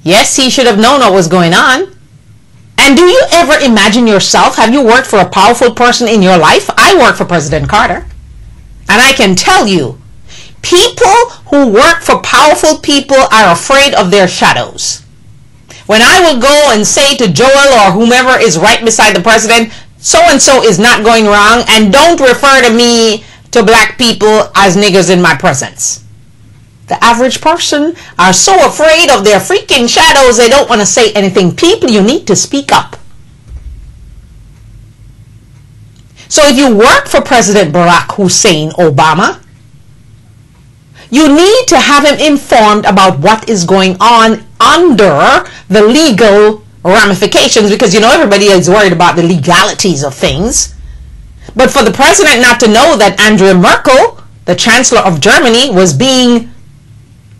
Yes, he should have known what was going on. And do you ever imagine yourself, have you worked for a powerful person in your life? I worked for President Carter. And I can tell you, people who work for powerful people are afraid of their shadows. When I will go and say to Joel or whomever is right beside the president, so-and-so is not going wrong, and don't refer to me, to black people, as niggers in my presence. The average person are so afraid of their freaking shadows they don't want to say anything. People, you need to speak up. So if you work for President Barack Hussein Obama, you need to have him informed about what is going on under the legal ramifications, because you know everybody is worried about the legalities of things. But for the president not to know that Angela Merkel, the Chancellor of Germany, was being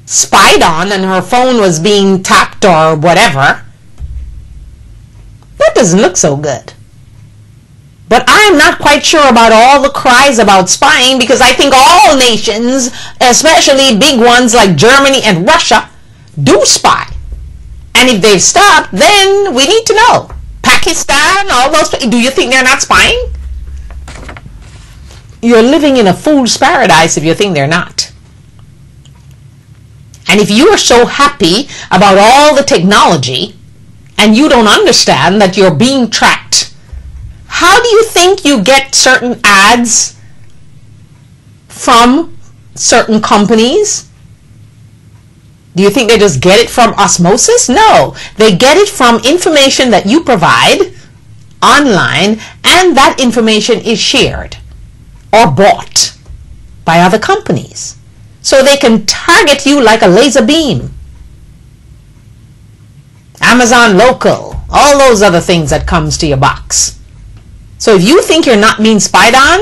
spied on and her phone was being tapped or whatever, that doesn't look so good. But I'm not quite sure about all the cries about spying, because I think all nations, especially big ones like Germany and Russia, do spy. And if they've stopped, then we need to know. Pakistan, all those, do you think they're not spying? You're living in a fool's paradise if you think they're not. And if you are so happy about all the technology and you don't understand that you're being tracked, how do you think you get certain ads from certain companies? Do you think they just get it from osmosis? No, they get it from information that you provide online, and that information is shared or bought by other companies. So they can target you like a laser beam. Amazon Local, all those other things that comes to your box. So if you think you're not being spied on,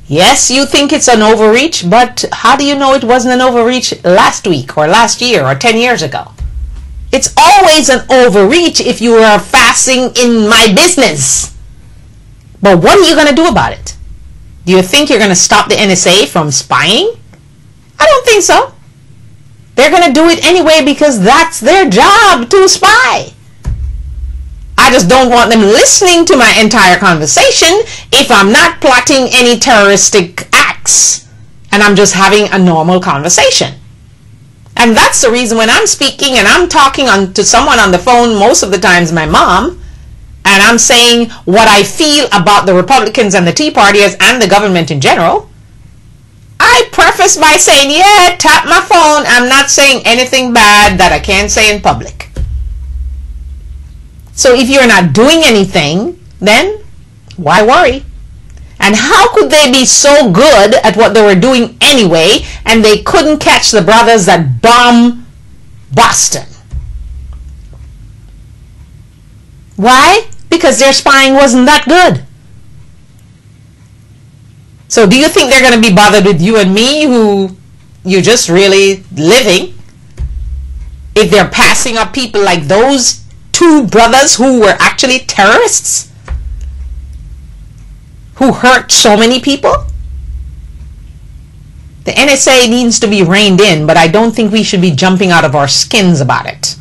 yes, you think it's an overreach, but how do you know it wasn't an overreach last week or last year or 10 years ago? It's always an overreach if you are fassing in my business. But what are you going to do about it? Do you think you're going to stop the NSA from spying? I don't think so. They're going to do it anyway because that's their job, to spy. I just don't want them listening to my entire conversation if I'm not plotting any terroristic acts and I'm just having a normal conversation. And that's the reason when I'm speaking and I'm talking to someone on the phone, most of the times my mom, and I'm saying what I feel about the Republicans and the Tea Partiers and the government in general, I preface by saying, yeah, tap my phone. I'm not saying anything bad that I can't say in public. So if you're not doing anything, then why worry? And how could they be so good at what they were doing anyway and they couldn't catch the brothers that bombed Boston? Why? Because their spying wasn't that good. So do you think they're going to be bothered with you and me, who you're just really living, if they're passing up people like those two brothers who were actually terrorists, who hurt so many people? The NSA needs to be reined in, but I don't think we should be jumping out of our skins about it.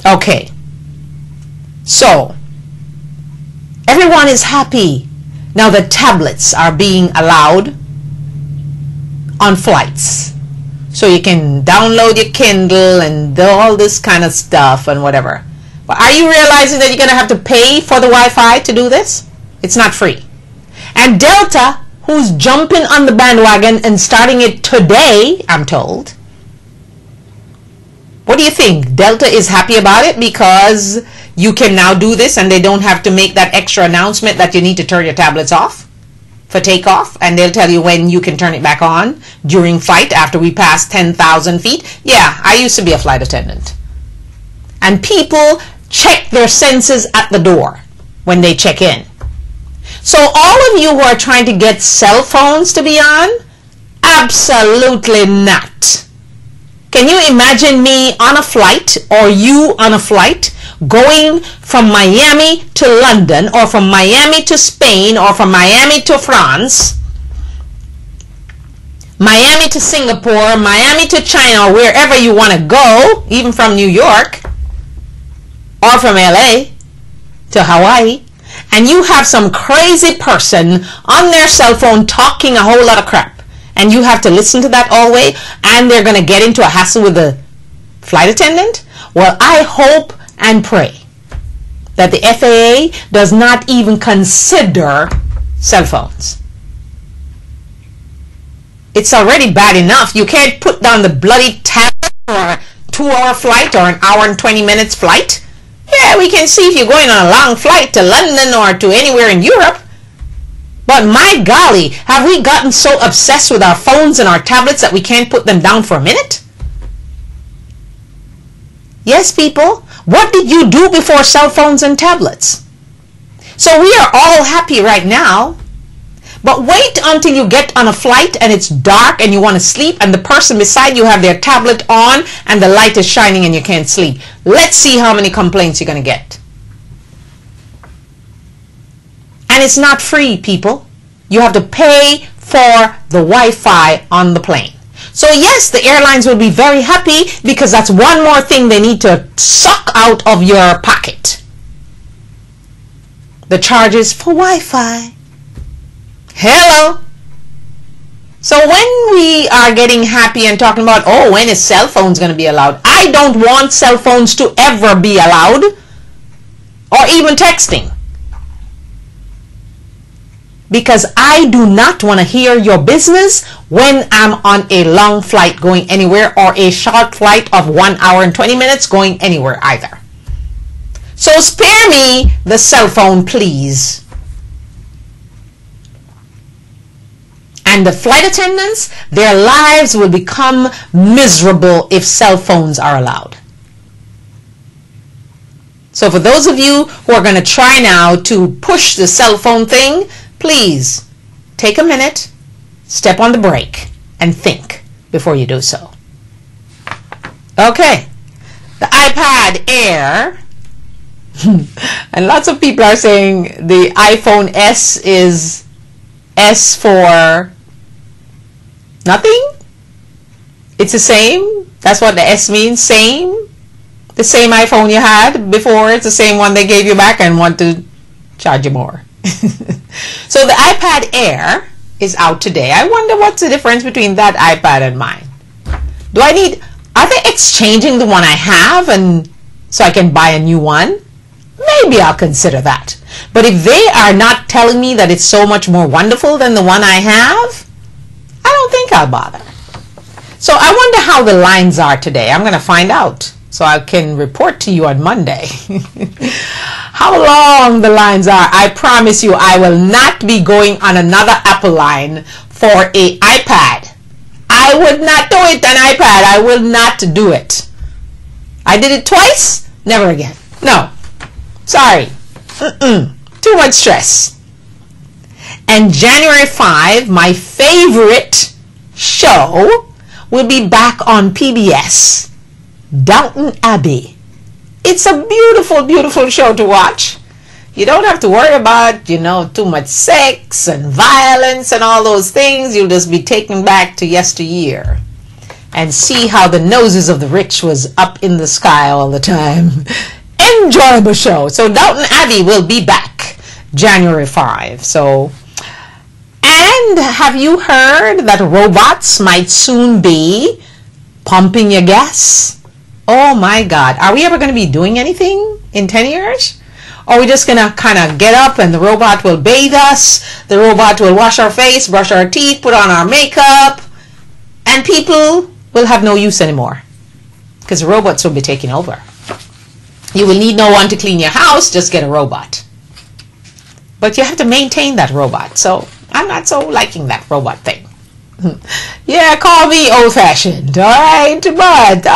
Okay. So, everyone is happy. Now the tablets are being allowed on flights. So you can download your Kindle and do all this kind of stuff and whatever. But are you realizing that you're going to have to pay for the Wi-Fi to do this? It's not free. And Delta, who's jumping on the bandwagon and starting it today, I'm told. What do you think? Delta is happy about it because you can now do this and they don't have to make that extra announcement that you need to turn your tablets off for takeoff, and they'll tell you when you can turn it back on during flight after we pass 10,000 feet. Yeah, I used to be a flight attendant. And people check their senses at the door when they check in. So all of you who are trying to get cell phones to be on, absolutely not. Can you imagine me on a flight, or you on a flight, going from Miami to London, or from Miami to Spain, or from Miami to France, Miami to Singapore, Miami to China, or wherever you want to go, even from New York, or from LA to Hawaii, and you have some crazy person on their cell phone talking a whole lot of crap, and you have to listen to that all the way, and they're going to get into a hassle with the flight attendant? Well, I hope and pray that the FAA does not even consider cell phones. It's already bad enough. You can't put down the bloody tablet for a 2-hour flight or an hour and 20 minutes flight. Yeah, we can see if you're going on a long flight to London or to anywhere in Europe. But my golly, have we gotten so obsessed with our phones and our tablets that we can't put them down for a minute? Yes, people, what did you do before cell phones and tablets? So we are all happy right now, but wait until you get on a flight and it's dark and you want to sleep and the person beside you have their tablet on and the light is shining and you can't sleep. Let's see how many complaints you're going to get. And it's not free, people. You have to pay for the Wi-Fi on the plane. So yes, the airlines will be very happy because that's one more thing they need to suck out of your pocket. The charges for Wi-Fi. Hello. So when we are getting happy and talking about, oh, when is cell phones going to be allowed? I don't want cell phones to ever be allowed, or even texting. Because I do not want to hear your business when I'm on a long flight going anywhere, or a short flight of 1 hour and 20 minutes going anywhere either. So spare me the cell phone, please. And the flight attendants, their lives will become miserable if cell phones are allowed. So for those of you who are going to try now to push the cell phone thing, please take a minute, step on the brake, and think before you do so. Okay, the iPad Air, and lots of people are saying the iPhone S is S for nothing. It's the same. That's what the S means, same. The same iPhone you had before, it's the same one they gave you back and want to charge you more. So the iPad Air is out today. I wonder what's the difference between that iPad and mine. Are they exchanging the one I have and so I can buy a new one? Maybe I'll consider that. But if they are not telling me that it's so much more wonderful than the one I have, I don't think I'll bother. So I wonder how the lines are today. I'm going to find out so I can report to you on Monday how long the lines are. I promise you I will not be going on another Apple line for an iPad. I would not do it, an iPad. I will not do it. I did it twice, never again. No, sorry. Too much stress. And January 5, my favorite show will be back on PBS, Downton Abbey. It's a beautiful, beautiful show to watch. You don't have to worry about, too much sex and violence and all those things. You'll just be taken back to yesteryear. and see how the noses of the rich was up in the sky all the time. Enjoyable show. So Downton Abbey will be back January 5. So, and have you heard that robots might soon be pumping your gas? Oh my God. Are we ever going to be doing anything in 10 years? Or are we just going to kind of get up and the robot will bathe us, the robot will wash our face, brush our teeth, put on our makeup, and people will have no use anymore because the robots will be taking over. You will need no one to clean your house, just get a robot. But you have to maintain that robot, so I'm not so liking that robot thing. Yeah, call me old-fashioned, all right? But,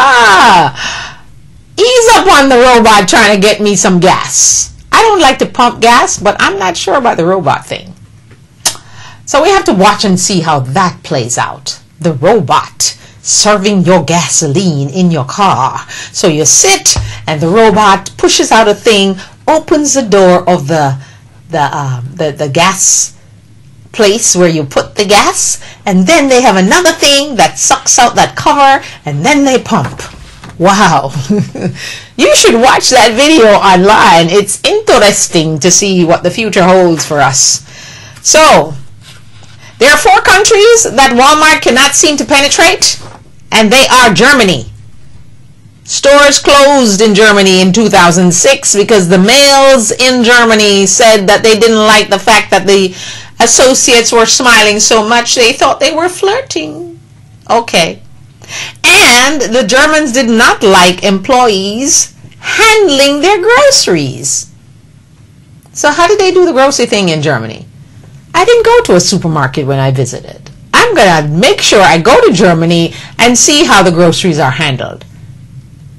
ease up on the robot trying to get me some gas. I don't like to pump gas, but I'm not sure about the robot thing. So we have to watch and see how that plays out. The robot serving your gasoline in your car. So you sit and the robot pushes out a thing, opens the door of the gas place where you put the gas, and then they have another thing that sucks out that cover, and then they pump. Wow. You should watch that video online. It's interesting to see what the future holds for us. So, there are 4 countries that Walmart cannot seem to penetrate, and they are Germany. Stores closed in Germany in 2006 because the males in Germany said that they didn't like the fact that the associates were smiling so much they thought they were flirting. Okay. And the Germans did not like employees handling their groceries. So how did they do the grocery thing in Germany? I didn't go to a supermarket when I visited. I'm going to make sure I go to Germany and see how the groceries are handled.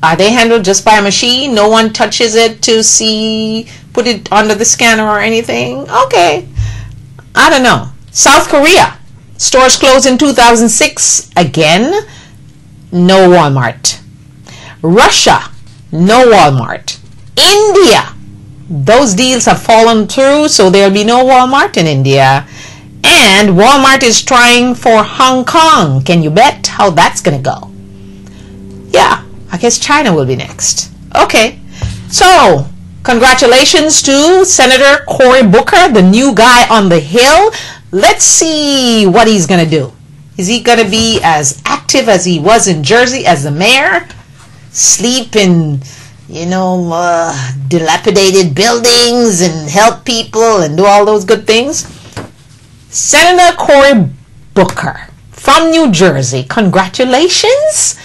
Are they handled just by a machine? No one touches it to see, put it under the scanner or anything? Okay. I don't know. South Korea. Stores closed in 2006. Again, no Walmart. Russia, no Walmart. India, those deals have fallen through, so there'll be no Walmart in India. And Walmart is trying for Hong Kong. Can you bet how that's going to go? Yeah, I guess China will be next. Okay, so congratulations to Senator Cory Booker, the new guy on the Hill. Let's see what he's going to do. Is he going to be as active as he was in Jersey as the mayor? Sleep in, dilapidated buildings and help people and do all those good things? Senator Cory Booker from New Jersey, congratulations.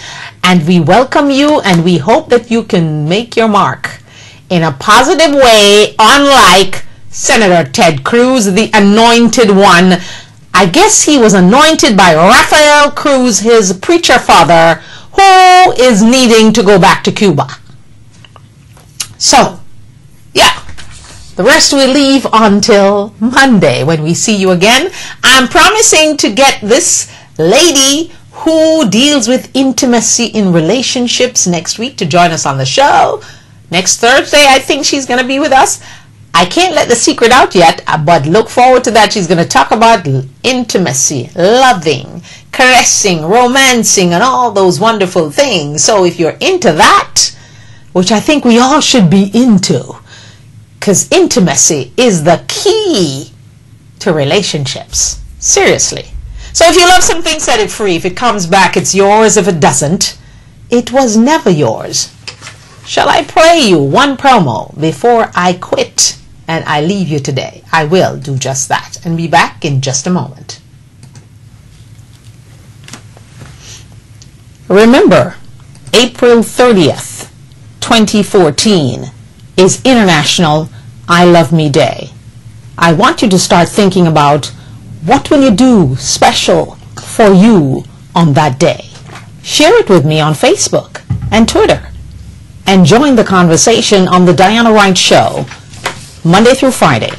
And we welcome you, and we hope that you can make your mark in a positive way, unlike Senator Ted Cruz, the anointed one. I guess he was anointed by Rafael Cruz, his preacher father, who is needing to go back to Cuba. So, yeah, the rest we leave until Monday when we see you again. I'm promising to get this lady who deals with intimacy in relationships next week to join us on the show. Next Thursday, I think she's going to be with us. I can't let the secret out yet, but look forward to that. She's going to talk about intimacy, loving, caressing, romancing, and all those wonderful things. So if you're into that, which I think we all should be into, because intimacy is the key to relationships. Seriously. So if you love something, set it free. If it comes back, it's yours. If it doesn't, it was never yours. Shall I play you one promo before I quit and I leave you today? I will do just that and be back in just a moment. Remember, April 30th, 2014 is International I Love Me Day. I want you to start thinking about what will you do special for you on that day. Share it with me on Facebook and Twitter. And join the conversation on the Diana Wright Show, Monday through Friday,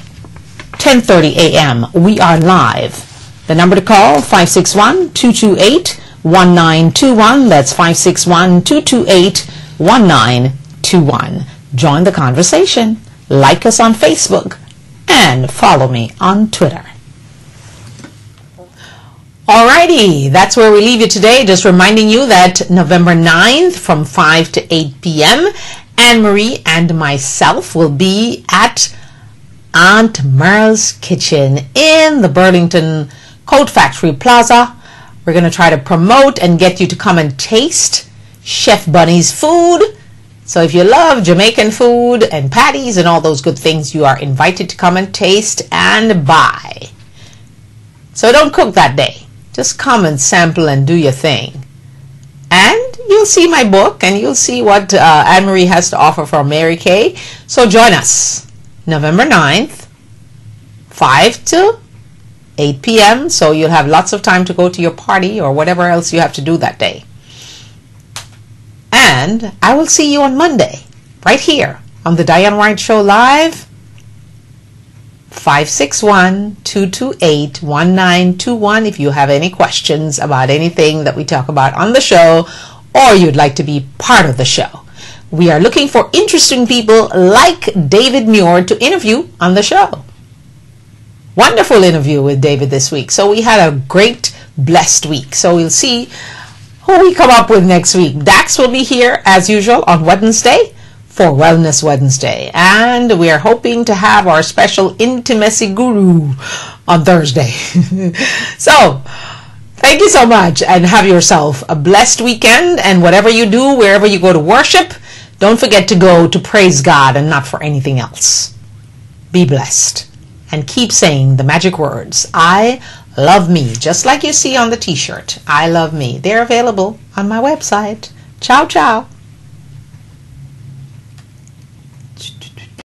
10:30 a.m. We are live. The number to call, 561-228-1921. That's 561-228-1921. Join the conversation. Like us on Facebook and follow me on Twitter. Alrighty, that's where we leave you today. Just reminding you that November 9th from 5 to 8 p.m. Anne-Marie and myself will be at Aunt Merle's Kitchen in the Burlington Coat Factory Plaza. We're going to try to promote and get you to come and taste Chef Bunny's food. So if you love Jamaican food and patties and all those good things, you are invited to come and taste and buy. So don't cook that day. Just come and sample and do your thing. And you'll see my book and you'll see what Anne-Marie has to offer from Mary Kay. So join us November 9th, 5 to 8 p.m. So you'll have lots of time to go to your party or whatever else you have to do that day. And I will see you on Monday, right here on the Diane White Show Live. 561-228-1921 if you have any questions about anything that we talk about on the show or you'd like to be part of the show. We are looking for interesting people like David Muir to interview on the show. Wonderful interview with David this week. So we had a great, blessed week. So we'll see who we come up with next week. Dax will be here as usual on Wednesday for Wellness Wednesday. And we are hoping to have our special intimacy guru on Thursday. So, thank you so much and have yourself a blessed weekend. And whatever you do, wherever you go to worship, don't forget to go to praise God and not for anything else. Be blessed. And keep saying the magic words, I love me, just like you see on the t-shirt. I love me. They're available on my website. Ciao, ciao.